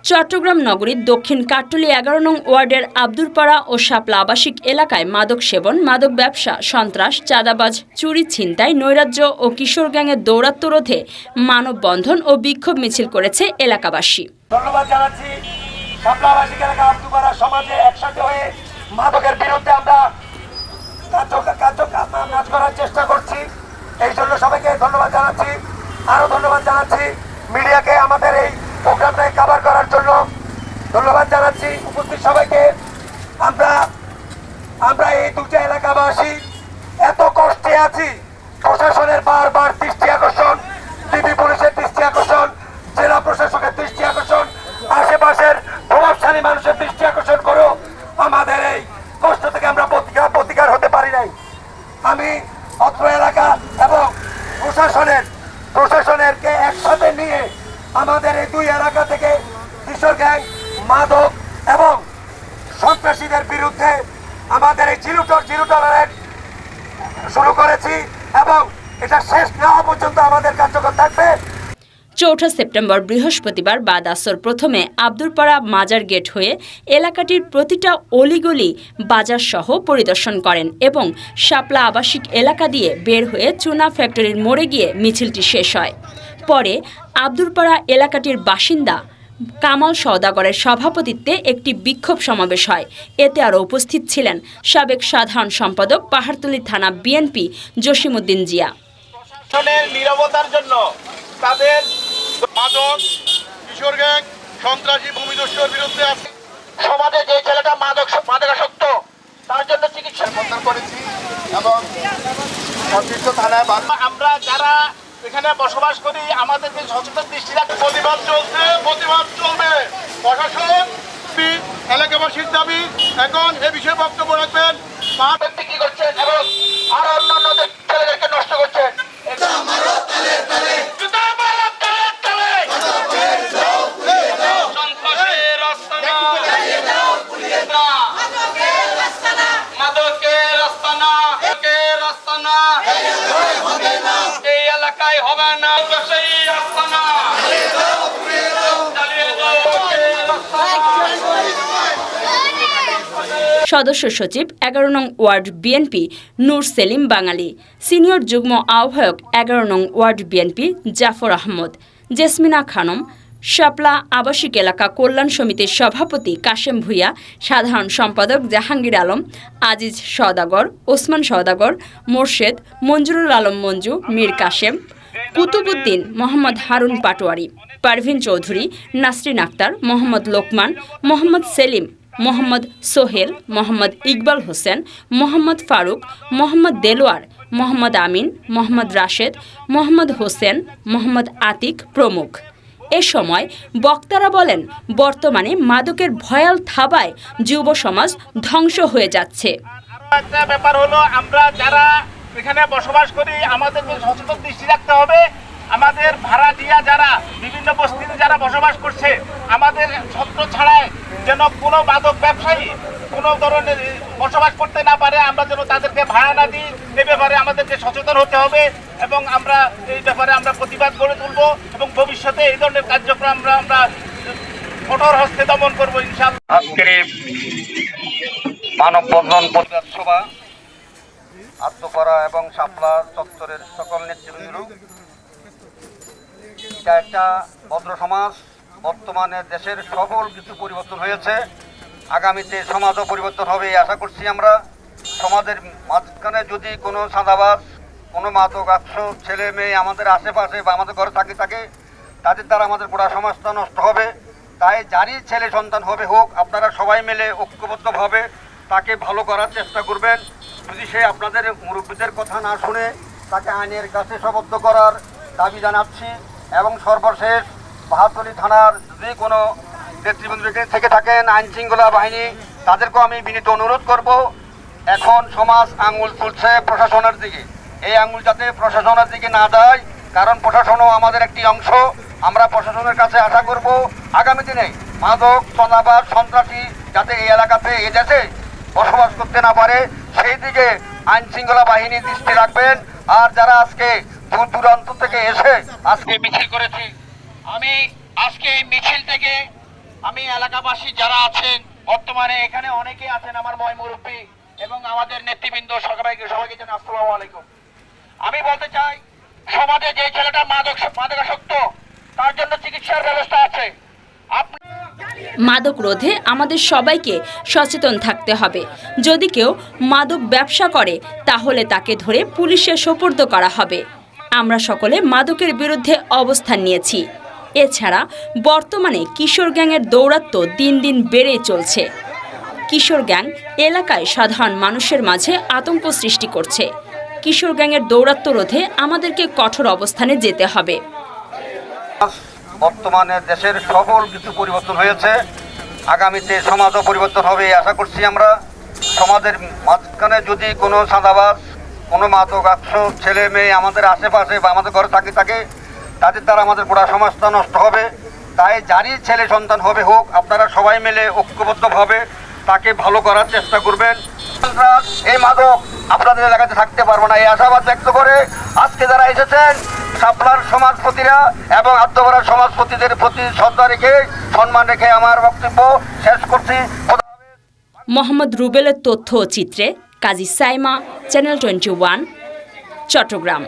চট্টগ্রাম নগরীর দক্ষিণ কাট্টলী 11 নং ওয়ার্ডের আব্দুরপাড়া ও শাপলা আবাসিক এলাকায় মাদক সেবন, মাদক ব্যবসা, সন্ত্রাস, চাঁদাবাজ, চুরি, ছিনতাই, নৈরাজ্য ও কিশোর গ্যাংয়ের দৌরাত্ম্য রোধে মানববন্ধন ও বিক্ষোভ মিছিল করেছে এলাকাবাসী। ধন্যবাদ জানাচ্ছি শাপলা আবাসিক এলাকা আব্দুরপাড়া সমাজে একসাথে হয়ে মাদকের বিরুদ্ধে আমরা কাজ করার চেষ্টা করছি। এই জন্য সবাইকে ধন্যবাদ জানাচ্ছি। আরো ধন্যবাদ জানাচ্ছি মিডিয়াকে আমাদের এই প্রোগ্রামটাকে কভার করার জন্য ধন্যবাদ জানাচ্ছি উপস্থিত সবাইকে। আমরা এই দুটা এলাকাবাসী এত কষ্টে আছি, প্রশাসনের বারবার দৃষ্টি আকর্ষণ, ডিবি পুলিশের দৃষ্টি আকর্ষণ, জেলা প্রশাসকের দৃষ্টি আকর্ষণ, আশেপাশের প্রভাবশালী মানুষের দৃষ্টি আকর্ষণ করেও আমাদের এই কষ্ট থেকে আমরা প্রতিকার হতে পারি নাই। আমি অত্র এলাকা এবং প্রশাসনেরকে একসাথে নিয়ে আমাদের এই দুই এলাকা থেকে কিশোর গ্যাং, মাদক এবং সন্ত্রাসীদের বিরুদ্ধে আমাদের এই জিরো টলারেন্স শুরু করেছি এবং এটা শেষ না হওয়া পর্যন্ত আমাদের কার্যকর থাকবে। 4 সেপ্টেম্বর বৃহস্পতিবার বাদ আসর প্রথমে আব্দুরপাড়া মাজার গেট হয়ে এলাকাটির প্রতিটা অলিগলি বাজার সহ পরিদর্শন করেন এবং শাপলা আবাসিক এলাকা দিয়ে বের হয়ে চুনা ফ্যাক্টরির মোড়ে গিয়ে মিছিলটি শেষ হয়। পরে আব্দুরপাড়া এলাকাটির বাসিন্দা কামাল সওদাগরের সভাপতিত্বে একটি বিক্ষোভ সমাবেশ হয়। এতে আরও উপস্থিত ছিলেন সাবেক সাধারণ সম্পাদক পাহাড়তলী থানা বিএনপি জসিমউদ্দিন জিয়া। নীরবতার জন্য তাদের মাদক, কিশোর গ্যাং, সন্ত্রাসী, ভূমিদস্যুর বিরুদ্ধে আছে সমাজে যে ছেলেটা মাদকাসক্ত তার জন্য চিকিৎসা প্রদান করেছি এবং সংশ্লিষ্ট থানায় আমরা যারা এখানে বসবাস করি আমাদেরকে সচেতন দৃষ্টি রাখতে প্রতিবাদ চলবে। প্রশাসন এলাকাবাসীর দাবি এখন এ বিষয়ে বক্তব্য রাখবেন। মা ব্যক্তি করছেন এবং আরো অন্যান্য ছেলেদেরকে নষ্ট করছেন। সদস্য সচিব 11 নং ওয়ার্ড বিএনপি নূর সেলিম বাঙালি, সিনিয়র যুগ্ম আহ্বায়ক 11 নং ওয়ার্ড বিএনপি জাফর আহমদ, জেসমিনা খানম, শাপলা আবাসিক এলাকা কল্যাণ সমিতির সভাপতি কাশেম ভুইয়া, সাধারণ সম্পাদক জাহাঙ্গীর আলম, আজিজ সওদাগর, ওসমান সওদাগর, মোর্শেদ, মঞ্জুরুল আলম মঞ্জু, মীর কাশেম, কুতুবুদ্দিন, মোহাম্মদ হারুন পাটোয়ারি, পারভিন চৌধুরী, নাসরিন আক্তার, মোহাম্মদ লোকমান, মোহাম্মদ সেলিম, মোহাম্মদ সোহেল, মোহাম্মদ ইকবাল হোসেন, মোহাম্মদ ফারুক, মোহাম্মদ দেলোয়ার, মোহাম্মদ আমিন, মোহাম্মদ রাশেদ, মোহাম্মদ হোসেন, মোহাম্মদ আতিক প্রমুখ। এ সময় বক্তারা বলেন, বর্তমানে মাদকের ভয়াল থাবায় যুব সমাজ ধ্বংস হয়ে যাচ্ছে। একটা ব্যাপার হলো আমরা যারা এখানে বসবাস করি আমাদেরকে সচেতন দৃষ্টি রাখতে হবে। আমাদের ভাড়াটিয়া যারা বিভিন্ন বস্তিতে যারা বসবাস করছে আমাদের ছত্র ছাড়ায় যেন কোনো মাদক ব্যবসায়ী কোনো ধরনের বসবাস করতে না পারে, আমরা যেন তাদেরকে ভাড়া না দিই, এ ব্যাপারে আমাদেরকে সচেতন হতে হবে এবং আমরা এই ব্যাপারে আমরা প্রতিবাদ গড়ে তুলব এবং ভবিষ্যতে এই ধরনের কার্যক্রম আমরা কঠোর হস্তে দমন করবো ইনশাআল্লাহ। আজকের মানববন্ধন প্রতিবাদ সভা আত্মপাড়া এবং শাপলা চত্বরের সকল নেতৃবৃন্দ, এটা একটা ভদ্র সমাজ। বর্তমানে দেশের সকল কিছু পরিবর্তন হয়েছে, আগামীতে সমাজও পরিবর্তন হবে আশা করছি আমরা। সমাজের মাঝখানে যদি কোনো চাঁদাবাজ, কোনো মাদকাসক্ত ছেলে মেয়ে আমাদের আশেপাশে বা আমাদের ঘরে থাকে তাদের দ্বারা আমাদের পুরা সমাজটা নষ্ট হবে। তাই যারই ছেলে সন্তান হোক, আপনারা সবাই মিলে ঐক্যবদ্ধভাবে তাকে ভালো করার চেষ্টা করবেন। যদি সে আপনাদের মুরব্বীদের কথা না শুনে তাকে আইনের কাছে সোপর্দ করার দাবি জানাচ্ছি। এবং সর্বশেষ পাহাড়তলী থানার যদি কোনো নেতৃবৃন্দ থেকে থাকেন আইন শৃঙ্খলা বাহিনী, তাদেরকেও আমি বিনীত অনুরোধ করব, এখন সমাজ আঙুল তুলছে প্রশাসনের দিকে, এই আঙুল যাতে প্রশাসনের দিকে না যায়, কারণ প্রশাসনও আমাদের একটি অংশ। আমরা প্রশাসনের কাছে আশা করব আগামী দিনে মাদক, চাঁদাবাজ, সন্ত্রাসী যাতে এই এলাকাতে এ দেশে বসবাস করতে না পারে সেই দিকে আইন শৃঙ্খলা বাহিনী দৃষ্টি রাখবেন। আর যারা আজকে দূর দূরান্ত থেকে এসে আজকে মিছিল করেছি। আমি আজকে এই মিছিল থেকে আমি এলাকাবাসী যারা আছেন, বর্তমানে এখানে অনেকেই আছেন, আমার মুরব্বী এবং আমাদের নেতৃবৃন্দ, সবাইকে জানাই আসসালামু আলাইকুম। আমি বলতে চাই, সমাজে যে ছেলেটা মাদকাসক্ত, তার জন্য চিকিৎসার ব্যবস্থা আছে। মাদক রোধে আমাদের সবাইকে সচেতন থাকতে হবে। যদি কেউ মাদক ব্যবসা করে তাহলে তাকে ধরে পুলিশে সোপর্দ করা হবে। আমরা সকলে মাদকের বিরুদ্ধে অবস্থান নিয়েছি। এছাড়া বর্তমানে কিশোর গ্যাংয়ের দৌরাত্ম্য দিন দিন বেড়েই চলছে। কিশোর গ্যাং এলাকায় সাধারণ মানুষের মাঝে আতঙ্ক সৃষ্টি করছে। কিশোর গ্যাংয়ের দৌরাত্ম্য রোধে আমাদেরকে কঠোর অবস্থানে যেতে হবে। বর্তমানে দেশের সকল কিছু পরিবর্তন হয়েছে, আগামীতে সমাজও পরিবর্তন হবে এই আশা করছি আমরা। সমাজের মাঝখানে যদি কোনো চাঁদাবাজ, কোনো মাদকাসক্ত ছেলে মেয়ে আমাদের আশেপাশে বা আমাদের ঘরে থাকে, তাদের দ্বারা আমাদের গোটা সমাজটা নষ্ট হবে। তাই যারই ছেলে সন্তান হোক, আপনারা সবাই মিলে ঐক্যবদ্ধভাবে তাকে ভালো করার চেষ্টা করবেন। এই মাদক আপনাদের এলাকাতে থাকতে পারবো না, এই আশাবাদ ব্যক্ত করে আজকে যারা এসেছেন শাপলার সমাজপতিরা এবং আদ্যপাড়ার সমাজপতিদের প্রতি শ্রদ্ধা রেখে, সম্মান রেখে আমার বক্তব্য শেষ করছি। মোহাম্মদ রুবেলের তথ্য ও চিত্রে কাজী সাইমা, চ্যানেল 21, চট্টগ্রাম।